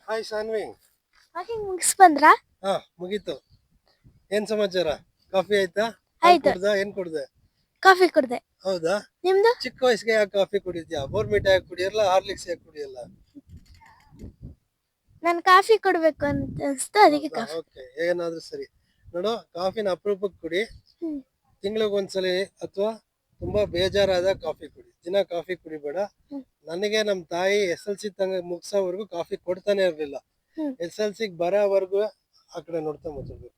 Hi Saanvi. Walking ಮುಗಿಸ್ ಬಂದ್ರಾ? ಹಾ, ಮುಗೀತು. ಏನ್ ಸಮಾಚಾರ? ಕಾಫಿ ಆಯ್ತಾ? ಹಾಲ್ ಆಯ್ತು. ಕುಡ್ದ? ಏನ್ ಕುಡ್ದೆ? ಕಾಫಿ ಕುಡ್ದೆ. ಹೌದಾ? ನಿಮ್ದು? ಚಿಕ್ಕ ವಯಸ್ಸಿಗೆ ಯಾಕೆ ಕಾಫಿ ಕುಡಿದ್ಯಾ? ಬೋರ್ಮಿಟಾ ಯಾಕೆ ಕುಡಿಯಲ್ಲ? ಹಾರ್ಲಿಕ್ಸ್ ಯಾಕೆ ಕುಡಿಯಲ್ಲ? ನನ್ ಕಾಫಿ ಕುಡ್ಬೇಕು ಅಂತ ಅನ್ಸ್ತು, ಅದಕ್ಕೆ ಹೌದಾ? ಕಾಫಿ. ಓಕೆ, ಏನಾದ್ರೂ ಸರಿ. ನೋಡು, ಕಾಫಿನ ಅಪರೂಪಕ್ಕೆ ಕುಡಿ. ಹ್ಮ್. ತಿಂಗಳಿಗೊಂದ್ಸಲಿ ಅಥವಾ ತುಂಬಾ ಬೇಜಾರಾದ ಕಾಫಿ ಕುಡಿ. ದಿನ ಕಾಫಿ ಕುಡಿಬೇಡ. ಹ್ಮ್. ನನಗೆ ನಮ್ಮ ತಾಯಿ SLC ತಂಗ ಮುಗ್ಸೋವರೆಗೂ ಕಾಫಿ ಕೊಡ್ತಾನೆ ಇರ್ಲಿಲ್ಲ. ಹ್ಮ್. SLC ಬರೋವರೆಗೂ ಆ ಕಡೆ ನೋಡ್ತಾ ಮಾತಾಡ್ಬೇಕು.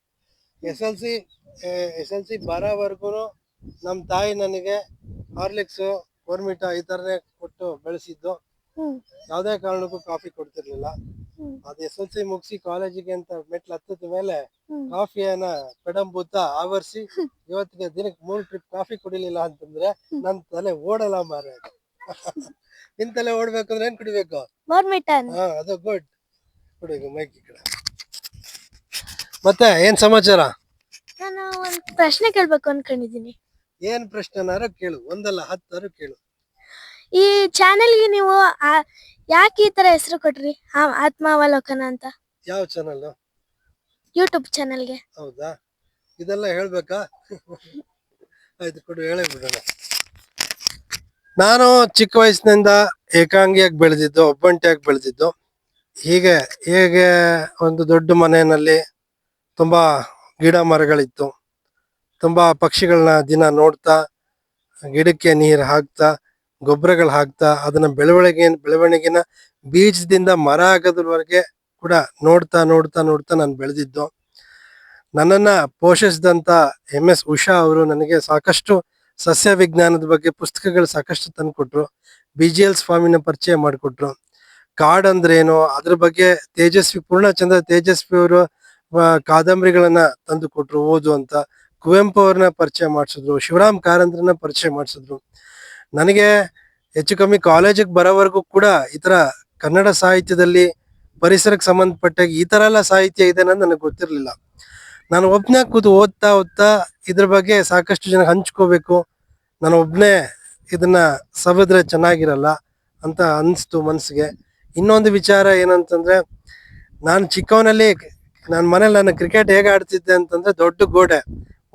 SLC ಬರೋವರೆಗೂ ನಮ್ಮ ತಾಯಿ ನನಗೆ ಹಾರ್ಲಿಕ್ಸು, ಬೋರ್ಮಿಟಾ ಈ ಥರನೇ ಕೊಟ್ಟು ಬೆಳೆಸಿದ್ದು. ಹ್ಮ್. ಯಾವುದೇ ಕಾರಣಕ್ಕೂ ಕಾಫಿ ಕೊಡ್ತಿರ್ಲಿಲ್ಲ. ಹ್ಮ್. ಅದು SLC ಮುಗಿಸಿ ಕಾಲೇಜಿಗೆ ಅಂತ ಮೆಟ್ಲು ಹತ್ತದ ಮೇಲೆ ಹ್ಮ್. ಕಾಫಿಯನ್ನ ಕಡಂಬೂತ ಆವರಿಸಿ ಇವತ್ತಿಗೆ ದಿನಕ್ಕೆ 3 ಟ್ರಿಪ್ ಕಾಫಿ ಕುಡಿಲಿಲ್ಲ ಅಂತಂದ್ರೆ ನನ್ನ ತಲೆ ಓಡಲ್ಲ ಮಾರ. ನಿನ್ ತಲೆ ಓಡ್ಬೇಕಂದ್ರೆ ಏನ್ ಕುಡಿಬೇಕು? ಬೋರ್ಮಿಟಾ. ಹಾ, ಅದು ಗುಡ್. ಕುಡಿ ಮೈಕ್ ಈ ಕಡೆ. ಮತ್ತೆ ಏನ್ ಸಮಾಚಾರ? ನಾನು ಒಂದ್ ಪ್ರಶ್ನೆ ಕೇಳ್ಬೇಕು ಅನ್ಕೊಂಡಿದೀನಿ. ಏನ್ ಪ್ರಶ್ನೆನಾರ ಕೇಳು, ಒಂದಲ್ಲ 10 ಕೇಳು. ಈ ಚಾನೆಲ್ಗೆ ನೀವು ಯಾಕೆ ಈ ತರ ಹೆಸರು ಕೊಟ್ರಿ, ಆತ್ಮಾವಲೋಕನ ಅಂತ? ಯಾವ ಚಾನಲ್? ಯೂಟ್ಯೂಬ್ ಚಾನೆಲ್ಗೆ. ಹೌದಾ? ಇದೆಲ್ಲ ಹೇಳ್ಬೇಕಾ? ಆಯ್ತು, ಕೊಡು, ಹೇಳೇ ಬಿಡೋಣ. ನಾನು ಚಿಕ್ಕ ವಯಸ್ಸಿನಿಂದ ಏಕಾಂಗಿಯಾಗಿ ಬೆಳೆದಿದ್ದು, ಒಬ್ಬಂಟಿಯಾಗಿ ಬೆಳೆದಿದ್ದು. ಹೇಗೆ ಒಂದು ದೊಡ್ಡ ಮನೆಯಲ್ಲಿ ತುಂಬಾ ಗಿಡ ಮರಗಳಿತ್ತು. ತುಂಬಾ ಪಕ್ಷಿಗಳನ್ನ ದಿನ ನೋಡ್ತಾ, ಗಿಡಕ್ಕೆ ನೀರು ಹಾಕ್ತಾ, ಗೊಬ್ಬರಗಳು ಹಾಕ್ತಾ, ಅದನ್ನ ಬೆಳವಣಿಗೆನ ಬೀಜದಿಂದ ಮರ ಆಗೋದ್ರವರೆಗೆ ಕೂಡ ನೋಡ್ತಾ ನೋಡ್ತಾ ನೋಡ್ತಾ ನಾನು ಬೆಳೆದಿದ್ದು. ನನ್ನನ್ನ ಪೋಷಿಸಿದಂತ MS ಉಷಾ ಅವರು ನನಗೆ ಸಾಕಷ್ಟು ಸಸ್ಯ ವಿಜ್ಞಾನದ ಬಗ್ಗೆ ಪುಸ್ತಕಗಳು ಸಾಕಷ್ಟು ತಂದುಕೊಟ್ರು. BGL ಸ್ವಾಮಿನ ಪರಿಚಯ ಮಾಡಿಕೊಟ್ರು. ಕಾಡ್ ಅಂದ್ರೆ ಏನು, ಅದ್ರ ಬಗ್ಗೆ ಪೂರ್ಣಚಂದ್ರ ತೇಜಸ್ವಿ ಅವರು ಕಾದಂಬರಿಗಳನ್ನ ತಂದು ಕೊಟ್ರು ಓದು ಅಂತ. ಕುವೆಂಪು ಅವ್ರನ್ನ ಪರಿಚಯ ಮಾಡಿಸಿದ್ರು. ಶಿವರಾಮ್ ಕಾರಂದ್ರನ್ನ ಪರಿಚಯ ಮಾಡಿಸಿದ್ರು. ನನಗೆ ಹೆಚ್ಚು ಕಮ್ಮಿ ಕಾಲೇಜಿಗೆ ಬರೋವರೆಗೂ ಕೂಡ ಈ ತರ ಕನ್ನಡ ಸಾಹಿತ್ಯದಲ್ಲಿ ಪರಿಸರಕ್ಕೆ ಸಂಬಂಧಪಟ್ಟಾಗ ಈ ತರ ಎಲ್ಲ ಸಾಹಿತ್ಯ ಇದೆ ಅನ್ನೋದು ನನಗೆ ಗೊತ್ತಿರ್ಲಿಲ್ಲ. ನಾನು ಒಬ್ನೇ ಕೂತು ಓದ್ತಾ ಓದ್ತಾ ಇದ್ರ ಬಗ್ಗೆ ಸಾಕಷ್ಟು ಜನ ಹಂಚ್ಕೋಬೇಕು, ನಾನು ಒಬ್ನೇ ಇದನ್ನ ಸವಿದ್ರೆ ಚೆನ್ನಾಗಿರಲ್ಲ ಅಂತ ಅನಿಸ್ತು ಮನ್ಸಿಗೆ. ಇನ್ನೊಂದು ವಿಚಾರ ಏನಂತಂದ್ರೆ, ನಾನು ಚಿಕ್ಕವನಲ್ಲಿ ನನ್ನ ಮನೇಲಿ ನಾನು ಕ್ರಿಕೆಟ್ ಹೇಗೆ ಆಡ್ತಿದ್ದೆ ಅಂತಂದ್ರೆ, ದೊಡ್ಡ ಗೋಡೆ,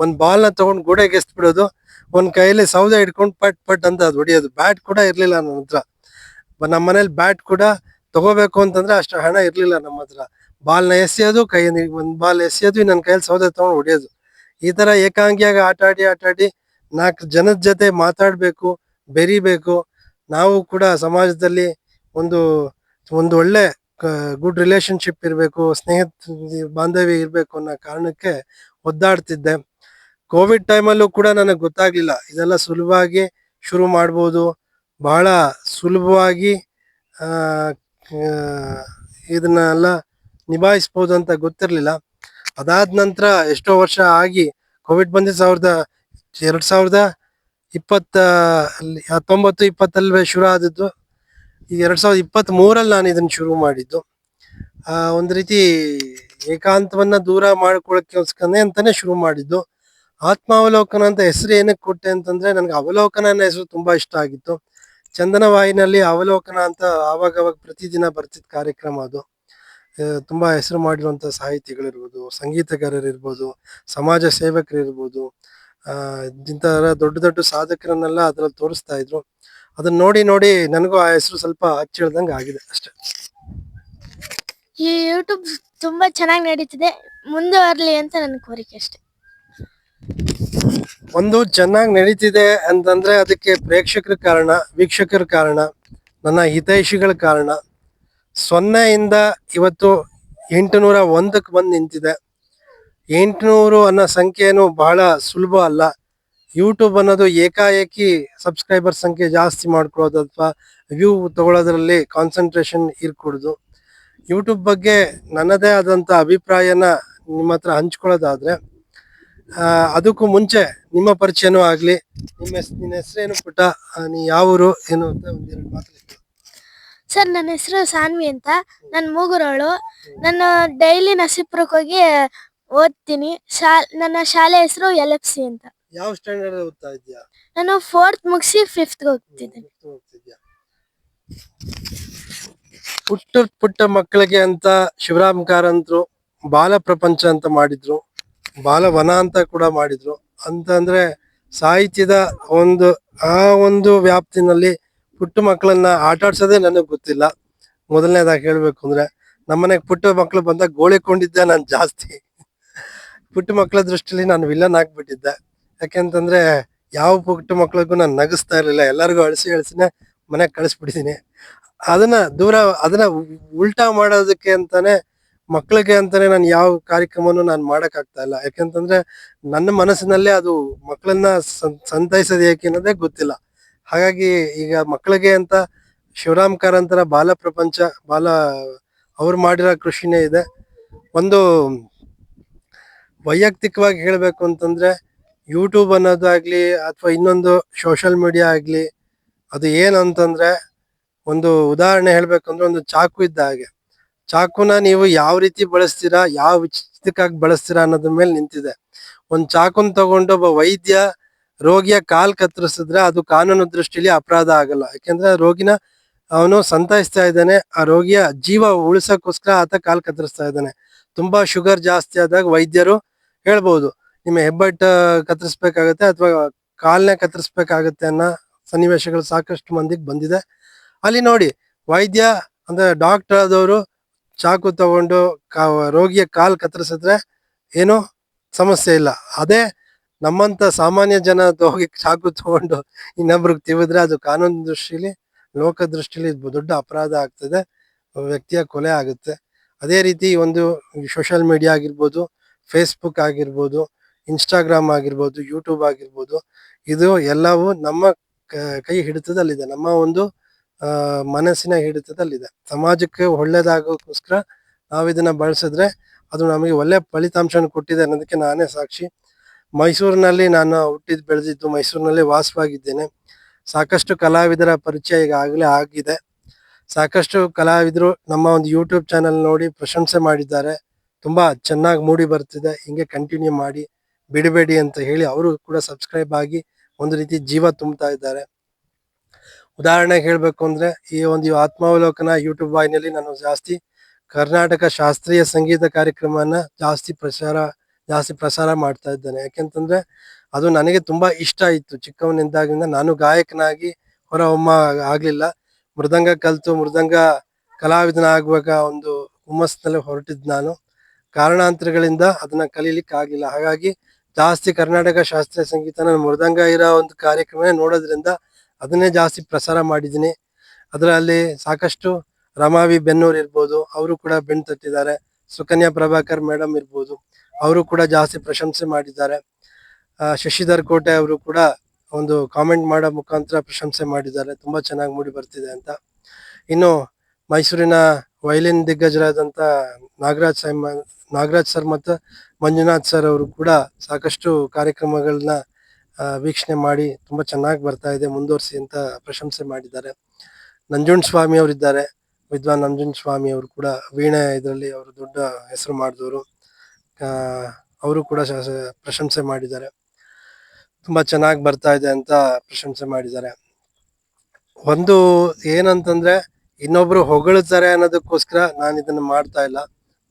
ಒಂದು ಬಾಲ್ನ ತಗೊಂಡು ಗೋಡೆಗೆ ಎಸ್ತ್ ಬಿಡೋದು, ಒಂದು ಕೈಯಲ್ಲಿ ಸೌದೆ ಹಿಡ್ಕೊಂಡು ಪಟ್ ಪಟ್ ಅಂತ ಅದು ಹೊಡಿಯೋದು. ಬ್ಯಾಟ್ ಕೂಡ ಇರಲಿಲ್ಲ ನನ್ನ ಹತ್ರ. ನಮ್ಮ ಮನೇಲಿ ಬ್ಯಾಟ್ ಕೂಡ ತಗೋಬೇಕು ಅಂತಂದ್ರೆ ಅಷ್ಟು ಹಣ ಇರಲಿಲ್ಲ ನಮ್ಮ ಹತ್ರ. ಬಾಲ್ನ ಎಸೆಯೋದು, ಕೈಯಲ್ಲಿ ಒಂದು ಬಾಲ್ ಎಸೆಯೋದು, ನನ್ನ ಕೈಯಲ್ಲಿ ಸೌದೆ ತಗೊಂಡು ಹೊಡಿಯೋದು. ಈ ತರ ಏಕಾಂಗಿಯಾಗಿ ಆಟ ಆಡಿ 4 ಜನದ ಜೊತೆ ಮಾತಾಡಬೇಕು, ಬೆರಿಬೇಕು. ನಾವು ಕೂಡ ಸಮಾಜದಲ್ಲಿ ಒಂದು ಒಂದು ಒಳ್ಳೆ ಗುಡ್ ರಿಲೇಶನ್ಶಿಪ್ ಇರಬೇಕು, ಬಾಂಧವ್ಯ ಇರಬೇಕು ಅನ್ನೋ ಕಾರಣಕ್ಕೆ ಒದ್ದಾಡ್ತಿದ್ದೆ. ಕೋವಿಡ್ ಟೈಮಲ್ಲೂ ಕೂಡ ನನಗೆ ಗೊತ್ತಾಗ್ಲಿಲ್ಲ ಇದೆಲ್ಲ ಸುಲಭವಾಗಿ ಶುರು ಮಾಡ್ಬೋದು, ಬಹಳ ಸುಲಭವಾಗಿ ಇದನ್ನೆಲ್ಲ ನಿಭಾಯಿಸ್ಬೋದು ಅಂತ ಗೊತ್ತಿರಲಿಲ್ಲ. ಅದಾದ ನಂತರ ಎಷ್ಟೋ ವರ್ಷ ಆಗಿ ಕೋವಿಡ್ ಬಂದಿದ್ದು 2019-20 ಶುರು ಆದದ್ದು. ಈಗ 2023 ನಾನು ಇದನ್ನ ಶುರು ಮಾಡಿದ್ದು. ಒಂದು ರೀತಿ ಏಕಾಂತವನ್ನ ದೂರ ಮಾಡ್ಕೊಳಕ್ಕೋಸ್ಕರನೇ ಅಂತಾನೆ ಶುರು ಮಾಡಿದ್ದು. ಆತ್ಮಾವಲೋಕನ ಅಂತ ಹೆಸರು ಏನಕ್ಕೆ ಕೊಟ್ಟೆ ಅಂತಂದ್ರೆ, ನನಗೆ ಅವಲೋಕನ ಅನ್ನೋ ಹೆಸರು ತುಂಬಾ ಇಷ್ಟ ಆಗಿತ್ತು. ಚಂದನವಾಹಿನಲ್ಲಿ ಅವಲೋಕನ ಅಂತ ಆವಾಗ ಪ್ರತಿದಿನ ಬರ್ತಿದ್ದ ಕಾರ್ಯಕ್ರಮ ಅದು. ತುಂಬಾ ಹೆಸರು ಮಾಡಿರುವಂತ ಸಾಹಿತಿಗಳಿರ್ಬೋದು, ಸಂಗೀತಗಾರರಿರ್ಬೋದು, ಸಮಾಜ ಸೇವಕರಿರ್ಬೋದು, ಇಂಥರ ದೊಡ್ಡ ದೊಡ್ಡ ಸಾಧಕರನ್ನೆಲ್ಲ ಅದ್ರಲ್ಲಿ ತೋರಿಸ್ತಾ ಇದ್ರು. ಅದನ್ನ ನೋಡಿ ನೋಡಿ ನನಗೂ ಆ ಹೆಸರು ಸ್ವಲ್ಪ ಹಚ್ಚಿಳ್ದಂಗೆ ಆಗಿದೆ ಅಷ್ಟೇ. ಈ ಯೂಟ್ಯೂಬ್ ತುಂಬಾ ಚೆನ್ನಾಗಿ ನಡೀತಿದೆ, ಮುಂದುವರ್ಲಿ ಅಂತ ನನ್ನ ಕೋರಿಕೆ ಅಷ್ಟೇ. ಒಂದು ಚೆನ್ನಾಗಿ ನಡೀತಿದೆ ಅಂತಂದ್ರೆ ಅದಕ್ಕೆ ಪ್ರೇಕ್ಷಕರ ಕಾರಣ, ವೀಕ್ಷಕರ ಕಾರಣ, ನನ್ನ ಹಿತೈಷಿಗಳ ಕಾರಣ. 0ಇಂದ ಇವತ್ತು 801ಕ್ಕೆ ಬಂದು ನಿಂತಿದೆ. 800 ಅನ್ನೋ ಸಂಖ್ಯೆನು ಬಹಳ ಸುಲಭ ಅಲ್ಲ. ಯೂಟ್ಯೂಬ್ ಅನ್ನೋದು ಏಕಾಏಕಿ ಸಬ್ಸ್ಕ್ರೈಬರ್ ಸಂಖ್ಯೆ ಜಾಸ್ತಿ ಮಾಡ್ಕೊಳ್ಳೋದು ಅಥವಾ ವ್ಯೂ ತಗೊಳ್ಳೋದ್ರಲ್ಲಿ ಕಾನ್ಸಂಟ್ರೇಷನ್ ಇರ್ಕೊಡುದು. ಯೂಟ್ಯೂಬ್ ಬಗ್ಗೆ ನನ್ನದೇ ಆದಂತ ಅಭಿಪ್ರಾಯನ ನಿಮ್ಮ ಹತ್ರ ಹಂಚ್ಕೊಳ್ಳೋದಾದ್ರೆ, ಅದಕ್ಕೂ ಮುಂಚೆ ನಿಮ್ಮ ಪರಿಚಯನೂ ಆಗ್ಲಿ. ನಿನ್ನ ಹೆಸರೇನು ಪುಟ್ಟ, ನೀ ಯಾವ ಊರು ಏನು ಅಂತ ಒಂದೆರಡು ಮಾತು. ಸರ್, ನನ್ನ ಹೆಸರು ಸಾನ್ವಿ ಅಂತ. ನನ್ನ ಮೂಗುರೋಳು. ನಾನು ಡೈಲಿ ನಸೀಪುರಕ್ಕೆ ಹೋಗಿ ಓದ್ತೀನಿ. ನನ್ನ ಶಾಲೆ ಹೆಸರು LFC ಅಂತ. ಯಾವ ಸ್ಟ್ಯಾಂಡರ್ಡ್ ಓದ್ತಾ ಇದ್ಯಾ? ನಾನು 4th ಮುಗಿಸಿ 5th ಹೋಗ್ತಿದ್ದೆ. ಪುಟ್ಟ ಪುಟ್ಟ ಮಕ್ಕಳಿಗೆ ಅಂತ ಶಿವರಾಮ್ ಕಾರಂತರು ಬಾಲ ಪ್ರಪಂಚ ಅಂತ ಮಾಡಿದ್ರು, ಬಾಲವನ ಅಂತ ಕೂಡ ಮಾಡಿದ್ರು. ಅಂತಂದ್ರೆ ಸಾಹಿತ್ಯದ ಒಂದು ಆ ಒಂದು ವ್ಯಾಪ್ತಿನಲ್ಲಿ ಪುಟ್ಟ ಮಕ್ಕಳನ್ನ ಆಟ ಆಡ್ಸೋದೇ ನನಗೆ ಗೊತ್ತಿಲ್ಲ. ಮೊದಲನೇದಾಗಿ ಹೇಳ್ಬೇಕು ಅಂದ್ರೆ ನಮ್ಮನೆಗೆ ಪುಟ್ಟ ಮಕ್ಕಳು ಬಂದಾಗ ಗೋಳಿಕೊಂಡಿದ್ದೆ ನಾನು ಜಾಸ್ತಿ. ಪುಟ್ಟ ಮಕ್ಕಳ ದೃಷ್ಟಿಲಿ ನಾನು ವಿಲನ್ ಆಗ್ಬಿಟ್ಟಿದ್ದೆ. ಯಾಕೆಂತಂದ್ರೆ ಯಾವ ಪುಟ್ಟ ಮಕ್ಳಿಗೂ ನಾನು ನಗಿಸ್ತಾ ಇರ್ಲಿಲ್ಲ, ಎಲ್ಲರಿಗೂ ಅಳಿಸಿನೇ ಮನೆಗೆ ಕಳಿಸ್ಬಿಟ್ಟಿದೀನಿ. ಅದನ್ನ ಉಲ್ಟಾ ಮಾಡೋದಕ್ಕೆ ಅಂತಾನೆ, ಮಕ್ಳಿಗೆ ಅಂತಾನೆ ನಾನು ಯಾವ ಕಾರ್ಯಕ್ರಮವನ್ನು ನಾನು ಮಾಡಕ್ ಆಗ್ತಾ ಇಲ್ಲ. ಯಾಕೆಂತಂದ್ರೆ ನನ್ನ ಮನಸ್ಸಿನಲ್ಲೇ ಅದು ಮಕ್ಕಳನ್ನ ಸಂತೈಸೋದು ಏಕೆ ಅನ್ನೋದೇ ಗೊತ್ತಿಲ್ಲ. ಹಾಗಾಗಿ ಈಗ ಮಕ್ಕಳಿಗೆ ಅಂತ ಶಿವರಾಮ್ ಕಾರಂತರ ಬಾಲ ಪ್ರಪಂಚ ಅವ್ರು ಮಾಡಿರೋ ಕೃಷಿನೇ ಇದೆ. ಒಂದು ವೈಯಕ್ತಿಕವಾಗಿ ಹೇಳ್ಬೇಕು ಅಂತಂದ್ರೆ ಯೂಟ್ಯೂಬ್ ಅನ್ನೋದಾಗ್ಲಿ ಅಥವಾ ಇನ್ನೊಂದು ಸೋಷಿಯಲ್ ಮೀಡಿಯಾ ಆಗ್ಲಿ, ಅದು ಏನಂತಂದ್ರೆ ಒಂದು ಉದಾಹರಣೆ ಹೇಳ್ಬೇಕಂದ್ರೆ ಒಂದು ಚಾಕು ಇದ್ದ ಹಾಗೆ. ಚಾಕುನ ನೀವು ಯಾವ ರೀತಿ ಬಳಸ್ತೀರಾ, ಯಾವ ಇದಕ್ಕಾಗಿ ಬಳಸ್ತೀರಾ ಅನ್ನೋದ್ರ ಮೇಲೆ ನಿಂತಿದೆ. ಒಂದ್ ಚಾಕುನ್ ತಗೊಂಡು ಒಬ್ಬ ವೈದ್ಯ ರೋಗಿಯ ಕಾಲ್ ಕತ್ತರಿಸಿದ್ರೆ ಅದು ಕಾನೂನು ದೃಷ್ಟಿಲಿ ಅಪರಾಧ ಆಗಲ್ಲ. ಯಾಕೆಂದ್ರೆ ರೋಗಿನ ಅವನು ಸಂತೈಸ್ತಾ ಇದ್ದಾನೆ, ಆ ರೋಗಿಯ ಜೀವ ಉಳಿಸಕ್ಕೋಸ್ಕರ ಆತ ಕಾಲ್ ಕತ್ತರಿಸ್ತಾ ಇದ್ದಾನೆ. ತುಂಬಾ ಶುಗರ್ ಜಾಸ್ತಿ ಆದಾಗ ವೈದ್ಯರು ಹೇಳ್ಬಹುದು ನಿಮ್ಮ ಹೆಬ್ಬೆಟ್ಟ ಕತ್ತರಿಸ್ಬೇಕಾಗತ್ತೆ ಅಥವಾ ಕಾಲ್ನೇ ಕತ್ತರಿಸ್ಬೇಕಾಗತ್ತೆ ಅನ್ನೋ ಸನ್ನಿವೇಶಗಳು ಸಾಕಷ್ಟು ಮಂದಿಗೆ ಬಂದಿದೆ. ಅಲ್ಲಿ ನೋಡಿ, ವೈದ್ಯ ಅಂದ್ರೆ ಡಾಕ್ಟರ್ ಆದವರು ಚಾಕು ತಗೊಂಡು ರೋಗಿಯ ಕಾಲ್ ಕತ್ತರಿಸಿದ್ರೆ ಏನು ಸಮಸ್ಯೆ ಇಲ್ಲ. ಅದೇ ನಮ್ಮಂತ ಸಾಮಾನ್ಯ ಜನ ಹೋಗಿ ಚಾಕು ತಗೊಂಡು ಇನ್ನೊಬ್ರಿಗೆ ತಿವಿದ್ರೆ ಅದು ಕಾನೂನು ದೃಷ್ಟಿಲಿ, ಲೋಕ ದೃಷ್ಟಿಲಿ ದೊಡ್ಡ ಅಪರಾಧ ಆಗ್ತದೆ, ವ್ಯಕ್ತಿಯ ಕೊಲೆ ಆಗುತ್ತೆ. ಅದೇ ರೀತಿ ಒಂದು ಸೋಷಿಯಲ್ ಮೀಡಿಯಾ ಆಗಿರ್ಬೋದು, ಫೇಸ್ಬುಕ್ ಆಗಿರ್ಬೋದು, ಇನ್ಸ್ಟಾಗ್ರಾಮ್ ಆಗಿರ್ಬೋದು, ಯೂಟ್ಯೂಬ್ ಆಗಿರ್ಬೋದು, ಇದು ಎಲ್ಲವೂ ನಮ್ಮ ಕೈ ಹಿಡಿತದಲ್ಲಿದೆ, ನಮ್ಮ ಒಂದು ಮನಸ್ಸಿನ ಹಿಡಿತದಲ್ಲಿದೆ. ಸಮಾಜಕ್ಕೆ ಒಳ್ಳೇದಾಗೋಕ್ಕೋಸ್ಕರ ನಾವು ಇದನ್ನ ಬಳಸಿದ್ರೆ ಅದು ನಮಗೆ ಒಳ್ಳೆ ಫಲಿತಾಂಶ ಕೊಟ್ಟಿದೆ ಅನ್ನೋದಕ್ಕೆ ನಾನೇ ಸಾಕ್ಷಿ. ಮೈಸೂರಿನಲ್ಲಿ ನಾನು ಹುಟ್ಟಿದ್ ಬೆಳೆದಿದ್ದು, ಮೈಸೂರಿನಲ್ಲಿ ವಾಸವಾಗಿದ್ದೇನೆ. ಸಾಕಷ್ಟು ಕಲಾವಿದರ ಪರಿಚಯ ಈಗಾಗಲೇ ಆಗಿದೆ. ಸಾಕಷ್ಟು ಕಲಾವಿದರು ನಮ್ಮ ಒಂದು ಯೂಟ್ಯೂಬ್ ಚಾನೆಲ್ ನೋಡಿ ಪ್ರಶಂಸೆ ಮಾಡಿದ್ದಾರೆ. ತುಂಬಾ ಚೆನ್ನಾಗಿ ಮೂಡಿ ಬರ್ತಿದೆ, ಹಿಂಗೆ ಕಂಟಿನ್ಯೂ ಮಾಡಿ, ಬಿಡಬೇಡಿ ಅಂತ ಹೇಳಿ ಅವರು ಕೂಡ ಸಬ್ಸ್ಕ್ರೈಬ್ ಆಗಿ ಒಂದು ರೀತಿ ಜೀವ ತುಂಬ್ತಾ ಇದ್ದಾರೆ. ಉದಾಹರಣೆಗೆ ಹೇಳ್ಬೇಕು ಅಂದ್ರೆ ಈ ಒಂದು ಆತ್ಮಾವಲೋಕನ ಯೂಟ್ಯೂಬ್ ವಾಹಿನಿಯಲ್ಲಿ ನಾನು ಜಾಸ್ತಿ ಕರ್ನಾಟಕ ಶಾಸ್ತ್ರೀಯ ಸಂಗೀತ ಕಾರ್ಯಕ್ರಮನ ಜಾಸ್ತಿ ಪ್ರಸಾರ ಮಾಡ್ತಾ ಇದ್ದೇನೆ. ಯಾಕೆಂತಂದ್ರೆ ಅದು ನನಗೆ ತುಂಬಾ ಇಷ್ಟ ಇತ್ತು. ಚಿಕ್ಕವನಿದ್ದಾಗಿಂದ ನಾನು ಗಾಯಕನಾಗಿ ಹೊರಹೊಮ್ಮ ಆಗ್ಲಿಲ್ಲ. ಮೃದಂಗ ಕಲ್ತು ಮೃದಂಗ ಕಲಾವಿದನ ಆಗುವಾಗ ಒಂದು ಹುಮ್ಮಸ್ನಲ್ಲಿ ಹೊರಟಿದ್ ನಾನು. ಕಾರಣಾಂತರಗಳಿಂದ ಅದನ್ನ ಕಲೀಲಿಕ್ಕೆ ಆಗ್ಲಿಲ್ಲ. ಹಾಗಾಗಿ ಜಾಸ್ತಿ ಕರ್ನಾಟಕ ಶಾಸ್ತ್ರೀಯ ಸಂಗೀತನ ಮೃದಂಗ ಇರೋ ಒಂದು ಕಾರ್ಯಕ್ರಮ ನೋಡೋದ್ರಿಂದ ಅದನ್ನೇ ಜಾಸ್ತಿ ಪ್ರಸಾರ ಮಾಡಿದ್ದೀನಿ. ಅದರಲ್ಲಿ ಸಾಕಷ್ಟು ರಮಾವಿ ಬೆನ್ನೂರ್ ಇರ್ಬೋದು, ಅವರು ಕೂಡ ಬೆನ್ ತಟ್ಟಿದ್ದಾರೆ. ಸುಕನ್ಯಾ ಪ್ರಭಾಕರ್ ಮೇಡಮ್ ಇರ್ಬೋದು, ಅವರು ಕೂಡ ಜಾಸ್ತಿ ಪ್ರಶಂಸೆ ಮಾಡಿದ್ದಾರೆ. ಶಶಿಧರ್ ಕೋಟೆ ಅವರು ಕೂಡ ಒಂದು ಕಾಮೆಂಟ್ ಮಾಡೋ ಮುಖಾಂತರ ಪ್ರಶಂಸೆ ಮಾಡಿದ್ದಾರೆ, ತುಂಬಾ ಚೆನ್ನಾಗಿ ಮೂಡಿ ಬರ್ತಿದೆ ಅಂತ. ಇನ್ನು ಮೈಸೂರಿನ ವೈಲಿನ್ ದಿಗ್ಗಜರಾದಂತ ನಾಗರಾಜ್ ಸರ್ ಮತ್ತು ಮಂಜುನಾಥ್ ಸರ್ ಅವರು ಕೂಡ ಸಾಕಷ್ಟು ಕಾರ್ಯಕ್ರಮಗಳನ್ನ ವೀಕ್ಷಣೆ ಮಾಡಿ ತುಂಬಾ ಚೆನ್ನಾಗಿ ಬರ್ತಾ ಇದೆ, ಮುಂದುವರಿಸಿ ಅಂತ ಪ್ರಶಂಸೆ ಮಾಡಿದ್ದಾರೆ. ನಂಜುಂಡ ಸ್ವಾಮಿ ಅವರಿದ್ದಾರೆ, ವಿದ್ವಾನ್ ನಂಜುಂಡ ಸ್ವಾಮಿ ಅವರು ಕೂಡ ವೀಣೆ ಇದರಲ್ಲಿ ಅವರು ದೊಡ್ಡ ಹೆಸರು ಮಾಡಿದವರು. ಅವರು ಕೂಡ ಪ್ರಶಂಸೆ ಮಾಡಿದ್ದಾರೆ, ತುಂಬಾ ಚೆನ್ನಾಗಿ ಬರ್ತಾ ಇದೆ ಅಂತ ಪ್ರಶಂಸೆ ಮಾಡಿದ್ದಾರೆ. ಒಂದು ಏನಂತಂದ್ರೆ ಇನ್ನೊಬ್ರು ಹೊಗಳ್ತಾರೆ ಅನ್ನೋದಕ್ಕೋಸ್ಕರ ನಾನು ಇದನ್ನ ಮಾಡ್ತಾ ಇಲ್ಲ.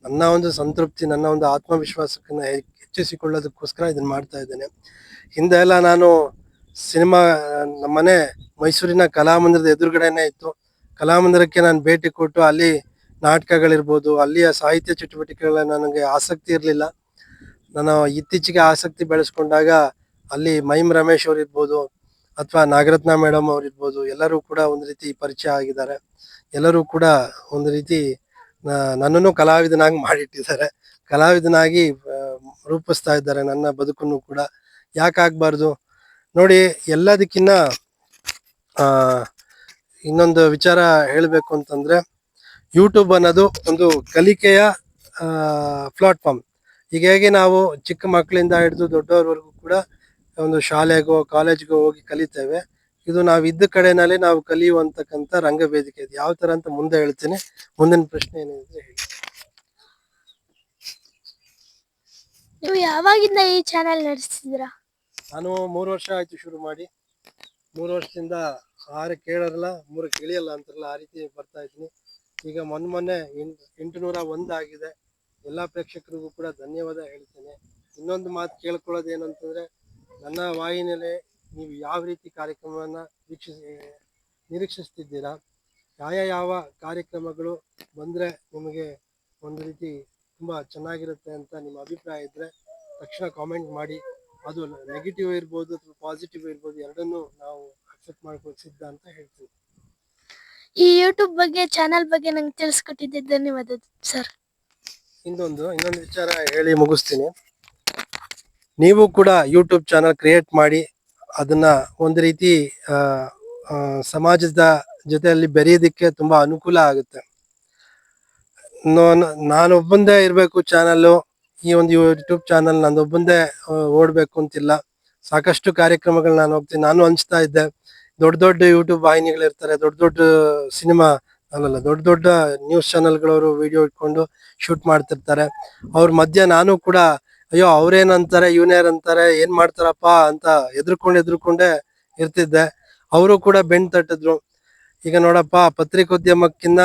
ನನ್ನ ಒಂದು ಸಂತೃಪ್ತಿ, ನನ್ನ ಒಂದು ಆತ್ಮವಿಶ್ವಾಸಕ್ಕನ್ನ ಹೆಚ್ಚಿಸಿಕೊಳ್ಳೋದಕ್ಕೋಸ್ಕರ ಇದನ್ನ ಮಾಡ್ತಾ ಇದ್ದೇನೆ. ಹಿಂದೆ ಎಲ್ಲ ನಾನು ಸಿನಿಮಾ, ನಮ್ಮನೆ ಮೈಸೂರಿನ ಕಲಾಮಂದಿರದ ಎದುರುಗಡೆನೆ ಇತ್ತು. ಕಲಾಮಂದಿರಕ್ಕೆ ನಾನು ಭೇಟಿ ಕೊಟ್ಟು ಅಲ್ಲಿ ನಾಟಕಗಳಿರ್ಬೋದು, ಅಲ್ಲಿಯ ಸಾಹಿತ್ಯ ಚಟುವಟಿಕೆಗಳ ನನಗೆ ಆಸಕ್ತಿ ಇರಲಿಲ್ಲ. ನಾನು ಇತ್ತೀಚೆಗೆ ಆಸಕ್ತಿ ಬೆಳೆಸ್ಕೊಂಡಾಗ ಅಲ್ಲಿ ಮೈಮ್ ರಮೇಶ್ ಅವ್ರು ಇರ್ಬೋದು ಅಥವಾ ನಾಗರತ್ನ ಮೇಡಮ್ ಅವ್ರು ಇರ್ಬೋದು, ಎಲ್ಲರೂ ಕೂಡ ಒಂದು ರೀತಿ ಪರಿಚಯ ಆಗಿದ್ದಾರೆ. ಎಲ್ಲರೂ ಕೂಡ ಒಂದು ರೀತಿ ನನ್ನನ್ನು ಕಲಾವಿದನಾಗಿ ಮಾಡಿಟ್ಟಿದ್ದಾರೆ, ಕಲಾವಿದನಾಗಿ ರೂಪಿಸ್ತಾ ಇದ್ದಾರೆ ನನ್ನ ಬದುಕನ್ನು ಕೂಡ. ಯಾಕಾಗ್ಬಾರ್ದು ನೋಡಿ. ಎಲ್ಲದಕ್ಕಿನ್ನ ಇನ್ನೊಂದು ವಿಚಾರ ಹೇಳ್ಬೇಕು ಅಂತಂದ್ರೆ, ಯೂಟ್ಯೂಬ್ ಅನ್ನೋದು ಒಂದು ಕಲಿಕೆಯ ಪ್ಲಾಟ್ಫಾರ್ಮ್. ಈಗ ಹೇಗೆ ನಾವು ಚಿಕ್ಕ ಮಕ್ಕಳಿಂದ ಹಿಡಿದು ದೊಡ್ಡವರವರೆಗೂ ಕೂಡ ಒಂದು ಶಾಲೆಗೋ ಕಾಲೇಜ್ಗೋ ಹೋಗಿ ಕಲಿತೇವೆ, ಇದು ನಾವು ಇದ್ದ ಕಡೆನಲ್ಲಿ ನಾವು ಕಲಿಯುವಂತಕ್ಕಂಥ ರಂಗವೇದಿಕೆ. ಇದು ಯಾವ ತರ ಅಂತ ಮುಂದೆ ಹೇಳ್ತೀನಿ. ಮುಂದಿನ ಪ್ರಶ್ನೆ ಏನಿದೆ ಹೇಳಿ. ನೀವು ಯಾವಾಗಿಂದ ಈ ಚಾನೆಲ್ ನಡೆಸ್ತಿದ್ದೀರಾ? ನಾನು 3 ವರ್ಷ ಆಯ್ತು ಶುರು ಮಾಡಿ. 3 ವರ್ಷದಿಂದ 6 ಕೇಳಲ್ಲ 3 ಇಳಿಯಲ್ಲ ಅಂತಾರಲ್ಲ, ಆ ರೀತಿ ಬರ್ತಾ ಇದ್ದೀನಿ. ಈಗ ಮೊನ್ನೆ 801 ಆಗಿದೆ. ಎಲ್ಲಾ ಪ್ರೇಕ್ಷಕರಿಗೂ ಕೂಡ ಧನ್ಯವಾದ ಹೇಳ್ತೇನೆ. ಇನ್ನೊಂದು ಮಾತು ಕೇಳ್ಕೊಳ್ಳೋದು ಏನು ಅಂತಂದ್ರೆ, ನನ್ನ ವಾಹಿನಿಯಲ್ಲಿ ನೀವು ಯಾವ ರೀತಿ ಕಾರ್ಯಕ್ರಮವನ್ನ ನಿರೀಕ್ಷಿಸ್ತಿದ್ದೀರಾ, ಯಾವ ಕಾರ್ಯಕ್ರಮಗಳು ಬಂದ್ರೆ ನಿಮಗೆ ಒಂದು ರೀತಿ ತುಂಬಾ ಚೆನ್ನಾಗಿರುತ್ತೆ ಅಂತ ನಿಮ್ಮ ಅಭಿಪ್ರಾಯ ಇದ್ರೆ ತಕ್ಷಣ ಕಾಮೆಂಟ್ ಮಾಡಿ. ಅದು ನೆಗೆಟಿವ್ ಇರ್ಬೋದು ಅಥವಾ ಪಾಸಿಟಿವ್ ಇರ್ಬೋದು, ಎರಡನ್ನೂ ನಾವು ಅಕ್ಸೆಪ್ಟ್ ಮಾಡ್ಕೊಳ್ಳೋಕೆ ಸಿದ್ಧ ಅಂತ ಹೇಳ್ತೀವಿ. ಈ ಯೂಟ್ಯೂಬ್ ಬಗ್ಗೆ ಚಾನಲ್ ಬಗ್ಗೆ ನಂಗೆ ತಿಳಿಸ್ಕೊಟ್ಟಿದ್ದೆ ಧನ್ಯವಾದ ಸರ್. ಇನ್ನೊಂದು ವಿಚಾರ ಹೇಳಿ ಮುಗಿಸ್ತೀನಿ. ನೀವು ಕೂಡ ಯೂಟ್ಯೂಬ್ ಚಾನಲ್ ಕ್ರಿಯೇಟ್ ಮಾಡಿ ಅದನ್ನ ಒಂದು ರೀತಿ ಸಮಾಜದ ಜೊತೆಯಲ್ಲಿ ಬೆರೆಯೋದಕ್ಕೆ ತುಂಬಾ ಅನುಕೂಲ ಆಗುತ್ತೆ. ನಾನೊಬ್ಬಂದೇ ಇರಬೇಕು ಚಾನಲ್ಲು, ಈ ಒಂದು ಯೂಟ್ಯೂಬ್ ಚಾನಲ್ ನಾನೊಬ್ಬಂದೇ ಓಡಬೇಕು ಅಂತಿಲ್ಲ. ಸಾಕಷ್ಟು ಕಾರ್ಯಕ್ರಮಗಳು ನಾನು ಹೋಗ್ತೀನಿ. ನಾನು ಹಂಚ್ತಾ ಇದ್ದೆ, ದೊಡ್ಡ ಯೂಟ್ಯೂಬ್ ವಾಹಿನಿಗಳಿರ್ತಾರೆ, ದೊಡ್ಡ ಸಿನಿಮಾ ದೊಡ್ಡ ನ್ಯೂಸ್ ಚಾನೆಲ್ಗಳವರು ವಿಡಿಯೋ ಇಟ್ಕೊಂಡು ಶೂಟ್ ಮಾಡ್ತಿರ್ತಾರೆ. ಅವ್ರ ಮಧ್ಯೆ ನಾನು ಕೂಡ ಅಯ್ಯೋ ಅವ್ರೇನಂತಾರೆ ಇವನೇನಂತಾರೆ ಏನ್ ಮಾಡ್ತಾರಪ್ಪ ಅಂತ ಎದ್ರುಕೊಂಡೇ ಇರ್ತಿದ್ದೆ. ಅವರು ಕೂಡ ಬೆಣ್ ತಟ್ಟಿದ್ರು. ಈಗ ನೋಡಪ್ಪ, ಪತ್ರಿಕೋದ್ಯಮಕ್ಕಿನ್ನ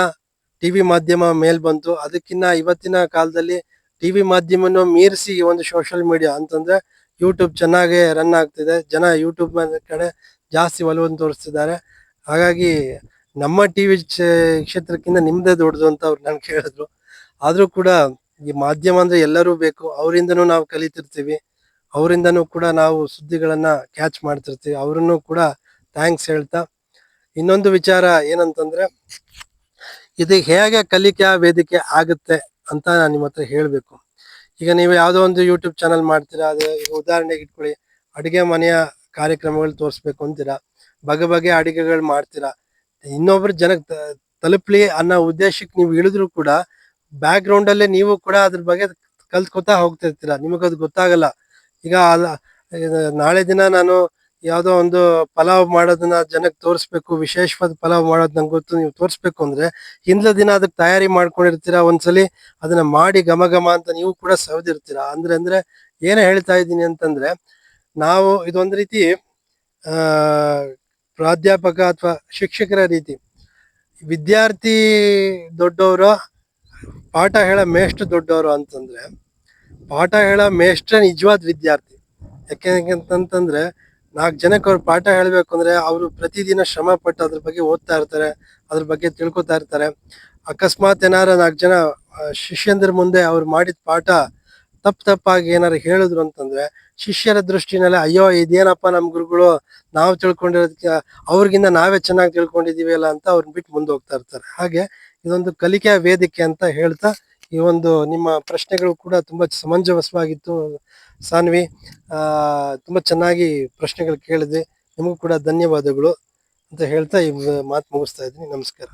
ಟಿವಿ ಮಾಧ್ಯಮ ಮೇಲ್ ಬಂತು. ಅದಕ್ಕಿನ್ನ ಇವತ್ತಿನ ಕಾಲದಲ್ಲಿ ಟಿವಿ ಮಾಧ್ಯಮವನ್ನು ಮೀರಿಸಿ ಒಂದು ಸೋಷಿಯಲ್ ಮೀಡಿಯಾ ಅಂತಂದ್ರೆ ಯೂಟ್ಯೂಬ್ ಚೆನ್ನಾಗಿ ರನ್ ಆಗ್ತಿದೆ. ಜನ ಯೂಟ್ಯೂಬ್ ಕಡೆ ಜಾಸ್ತಿ ಒಲವನ್ನು ತೋರಿಸ್ತಿದ್ದಾರೆ. ಹಾಗಾಗಿ ನಮ್ಮ ಟಿವಿ ಕ್ಷೇತ್ರಕ್ಕಿಂತ ನಿಮ್ದೇ ದೊಡ್ಡದು ಅಂತ ಅವ್ರು ನನ್ಗೆ ಕೇಳಿದ್ರು. ಆದ್ರೂ ಕೂಡ ಈ ಮಾಧ್ಯಮ ಅಂದ್ರೆ ಎಲ್ಲರೂ ಬೇಕು. ಅವರಿಂದನೂ ನಾವು ಕಲಿತಿರ್ತೀವಿ, ಅವರಿಂದನೂ ಕೂಡ ನಾವು ಸುದ್ದಿಗಳನ್ನ ಕ್ಯಾಚ್ ಮಾಡ್ತಿರ್ತೀವಿ. ಅವ್ರನ್ನು ಕೂಡ ಥ್ಯಾಂಕ್ಸ್ ಹೇಳ್ತಾ, ಇನ್ನೊಂದು ವಿಚಾರ ಏನಂತಂದ್ರೆ, ಇದು ಹೇಗೆ ಕಲಿಕಾ ವೇದಿಕೆ ಆಗುತ್ತೆ ಅಂತ ನಾನು ನಿಮ್ಮ ಹತ್ರ ಹೇಳ್ಬೇಕು. ಈಗ ನೀವು ಯಾವ್ದೋ ಒಂದು ಯೂಟ್ಯೂಬ್ ಚಾನಲ್ ಮಾಡ್ತೀರಾ, ಅದು ಈಗ ಉದಾಹರಣೆಗೆ ಇಟ್ಕೊಳ್ಳಿ, ಅಡಿಗೆ ಮನೆಯ ಕಾರ್ಯಕ್ರಮಗಳು ತೋರಿಸ್ಬೇಕು ಅಂತೀರಾ, ಬಗೆ ಅಡಿಗೆಗಳು ಮಾಡ್ತೀರಾ. ಇನ್ನೊಬ್ರು ಜನಕ್ಕೆ ತಲುಪ್ಲಿ ಅನ್ನೋ ಉದ್ದೇಶಕ್ಕೆ ನೀವು ಇಳಿದ್ರು ಕೂಡ ಬ್ಯಾಕ್ ಗ್ರೌಂಡ್ ಅಲ್ಲೇ ನೀವು ಕೂಡ ಅದ್ರ ಬಗ್ಗೆ ಕಲ್ತ್ಕೊತಾ ಹೋಗ್ತಿರ್ತೀರಾ. ನಿಮಗದು ಗೊತ್ತಾಗಲ್ಲ. ಈಗ ನಾಳೆ ದಿನ ನಾನು ಯಾವ್ದೋ ಒಂದು ಪಲಾವ್ ಮಾಡೋದನ್ನ ಜನಕ್ಕೆ ತೋರಿಸ್ಬೇಕು, ವಿಶೇಷವಾದ ಪಲಾವ್ ಮಾಡೋದು ನಂಗೆ ಗೊತ್ತು, ನೀವು ತೋರಿಸ್ಬೇಕು ಅಂದ್ರೆ ಹಿಂದಿನ ದಿನ ಅದಕ್ಕೆ ತಯಾರಿ ಮಾಡ್ಕೊಂಡಿರ್ತೀರಾ. ಒಂದ್ಸಲಿ ಅದನ್ನ ಮಾಡಿ ಘಮ ಅಂತ ನೀವು ಕೂಡ ಸವದಿರ್ತೀರಾ. ಅಂದ್ರೆ ಏನೇ ಹೇಳ್ತಾ ಇದ್ದೀನಿ ಅಂತಂದ್ರೆ, ನಾವು ಇದೊಂದು ರೀತಿ ಪ್ರಾಧ್ಯಾಪಕ ಅಥವಾ ಶಿಕ್ಷಕರ ರೀತಿ. ವಿದ್ಯಾರ್ಥಿ ದೊಡ್ಡವರು, ಪಾಠ ಹೇಳೋ ಮೇಷ್ಟ್ರು ದೊಡ್ಡವರು ಅಂತಂದ್ರೆ, ಪಾಠ ಹೇಳೋ ಮೇಷ್ಟ್ರೆ ನಿಜವಾದ ವಿದ್ಯಾರ್ಥಿ. ಯಾಕೆಂತಂದ್ರೆ 4 ಜನಕ್ಕೆ ಅವ್ರು ಪಾಠ ಹೇಳ್ಬೇಕು ಅಂದ್ರೆ ಅವರು ಪ್ರತಿದಿನ ಶ್ರಮ ಪಟ್ಟು ಅದ್ರ ಬಗ್ಗೆ ಓದ್ತಾ ಇರ್ತಾರೆ, ಅದ್ರ ಬಗ್ಗೆ ತಿಳ್ಕೊತಾ ಇರ್ತಾರೆ. ಅಕಸ್ಮಾತ್ ಏನಾರ 4 ಜನ ಶಿಷ್ಯಂದ್ರ ಮುಂದೆ ಅವ್ರು ಮಾಡಿದ ಪಾಠ ತಪ್ಪಾಗಿ ಏನಾರು ಹೇಳಿದ್ರು ಅಂತಂದ್ರೆ ಶಿಷ್ಯರ ದೃಷ್ಟಿನಲ್ಲಿ ಅಯ್ಯೋ ಇದೇನಪ್ಪ ನಮ್ ಗುರುಗಳು ನಾವು ತಿಳ್ಕೊಂಡಿರೋದಕ್ಕೆ ಅವ್ರಿಗಿಂತ ನಾವೇ ಚೆನ್ನಾಗಿ ತಿಳ್ಕೊಂಡಿದೀವಿ ಅಲ್ಲ ಅಂತ ಅವ್ರನ್ನ ಬಿಟ್ಟು ಮುಂದೆ ಹೋಗ್ತಾ ಇರ್ತಾರೆ. ಹಾಗೆ ಇದೊಂದು ಕಲಿಕೆಯ ವೇದಿಕೆ ಅಂತ ಹೇಳ್ತಾ, ಈ ಒಂದು ನಿಮ್ಮ ಪ್ರಶ್ನೆಗಳು ಕೂಡ ತುಂಬಾ ಸಮಂಜಸವಾಗಿತ್ತು ಸಾನ್ವಿ. ತುಂಬಾ ಚೆನ್ನಾಗಿ ಪ್ರಶ್ನೆಗಳು ಕೇಳಿದೆ. ನಿಮಗೂ ಕೂಡ ಧನ್ಯವಾದಗಳು ಅಂತ ಹೇಳ್ತಾ ಈ ಮಾತು ಮುಗಿಸ್ತಾ ಇದ್ದೀನಿ. ನಮಸ್ಕಾರ.